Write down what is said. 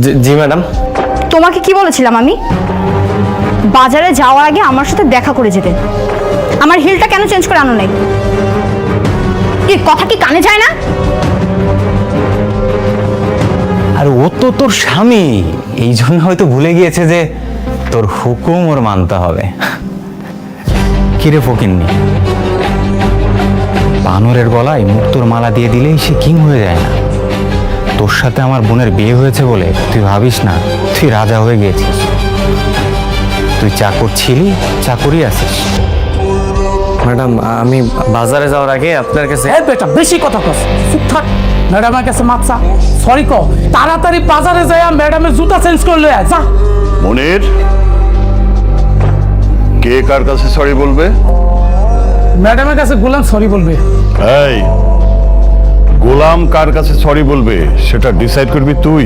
জি madam. তোমাকে কি বলেছিলাম আমি? বাজারে যাওয়ার আগে আমার সাথে দেখা করে যেতে। আমার হিলটা কেন চেঞ্জ করে আনো নাই? এই কথা কি কানে যায় না? আর ও তো তোর স্বামী, এই জন্য হয়তো ভুলে গিয়েছে যে তোর হুকুম ওর মানতে হবে। কিরে ফকিন্নি, বানরের গলায় মুক্তোর মালা দিয়ে দিলেই সে কিং হয়ে যায় না। তোর সাথে আমার বোনের বিয়ে হয়েছে বলে তুই ভাবিস না তুই রাজা হয়ে গিয়েছিস। তুই চাকর ছিলি, চাকরই আছিস। ম্যাডাম, আমি বাজারে যাওয়ার আগে আপনার কাছে এই বেটা বেশি কথা কস, চুপ থাক। ম্যাডামের কাছে মাপসা সরি ক, তাড়াতাড়ি বাজারে যাই ম্যাডামের জুতা চেঞ্জ করে লয়ে আয়, যা। মনির, কে কার কাছে সরি বলবে? ম্যাডামের কাছে গোলাম সরি বলবে। এই গোলাম কার কাছে সরি বলবে সেটা ডিসাইড করবি তুই।